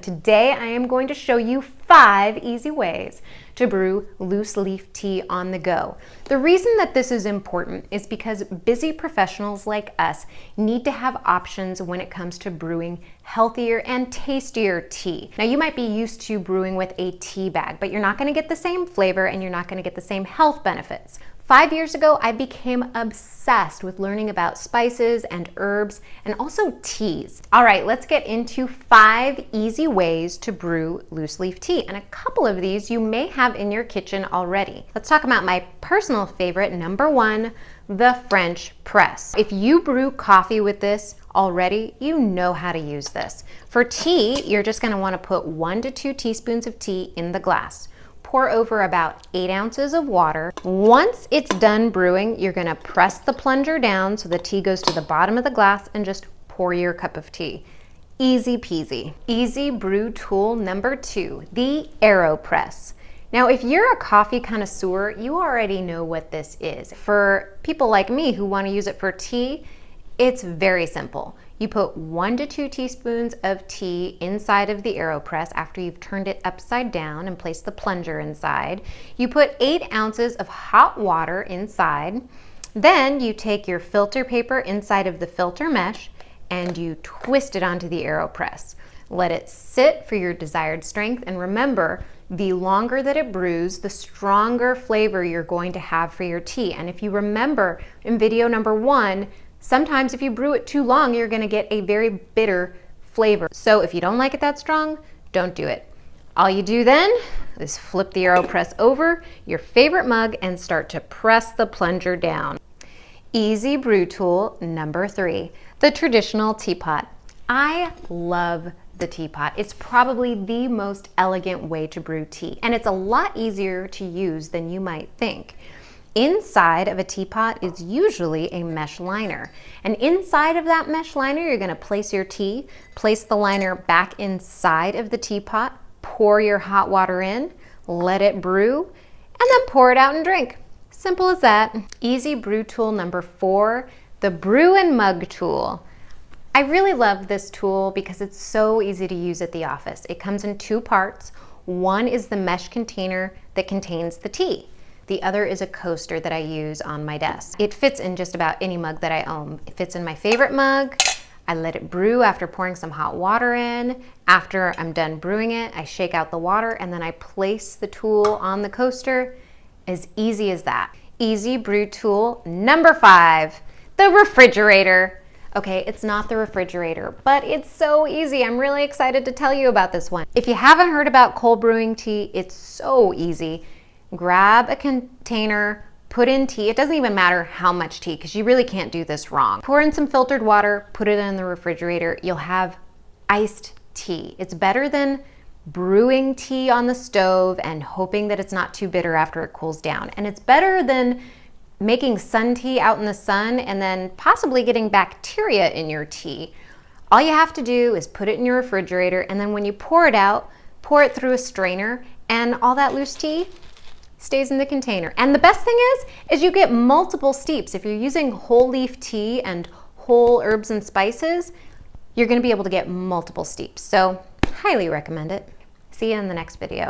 Today I am going to show you 5 easy ways to brew loose leaf tea on the go. The reason that this is important is because busy professionals like us need to have options when it comes to brewing healthier and tastier tea. Now you might be used to brewing with a tea bag, but you're not going to get the same flavor and you're not going to get the same health benefits. 5 years ago, I became obsessed with learning about spices and herbs and also teas. All right, let's get into 5 easy ways to brew loose leaf tea. And a couple of these you may have in your kitchen already. Let's talk about my personal favorite, number 1, the French press. If you brew coffee with this already, you know how to use this. For tea, you're just gonna wanna put 1 to 2 teaspoons of tea in the glass. Pour over about 8 ounces of water. Once it's done brewing, you're gonna press the plunger down so the tea goes to the bottom of the glass and just pour your cup of tea. Easy peasy. Easy brew tool number 2, the Aeropress. Now, if you're a coffee connoisseur, you already know what this is. For people like me who wanna use it for tea, it's very simple. You put 1 to 2 teaspoons of tea inside of the Aeropress after you've turned it upside down and placed the plunger inside. You put 8 ounces of hot water inside. Then you take your filter paper inside of the filter mesh and you twist it onto the Aeropress. Let it sit for your desired strength, and remember, the longer that it brews, the stronger flavor you're going to have for your tea. And if you remember in video number 1, sometimes if you brew it too long, you're gonna get a very bitter flavor. So if you don't like it that strong, don't do it. All you do then is flip the Aeropress over your favorite mug and start to press the plunger down. Easy brew tool number 3, the traditional teapot. I love the teapot. It's probably the most elegant way to brew tea, and it's a lot easier to use than you might think. Inside of a teapot is usually a mesh liner. And inside of that mesh liner, you're gonna place your tea, place the liner back inside of the teapot, pour your hot water in, let it brew, and then pour it out and drink. Simple as that. Easy brew tool number 4, the brew and mug tool. I really love this tool because it's so easy to use at the office. It comes in 2 parts. One is the mesh container that contains the tea. The other is a coaster that I use on my desk. It fits in just about any mug that I own. It fits in my favorite mug. I let it brew after pouring some hot water in. After I'm done brewing it, I shake out the water and then I place the tool on the coaster. As easy as that. Easy brew tool number 5, the refrigerator. Okay, it's not the refrigerator, but it's so easy. I'm really excited to tell you about this one. If you haven't heard about cold brewing tea, it's so easy. Grab a container, put in tea. It doesn't even matter how much tea because you really can't do this wrong. Pour in some filtered water, put it in the refrigerator. You'll have iced tea. It's better than brewing tea on the stove and hoping that it's not too bitter after it cools down. And it's better than making sun tea out in the sun and then possibly getting bacteria in your tea. All you have to do is put it in your refrigerator, and then when you pour it out, pour it through a strainer, and all that loose tea stays in the container. And the best thing is you get multiple steeps. If you're using whole leaf tea and whole herbs and spices, you're gonna be able to get multiple steeps. So highly recommend it. See you in the next video.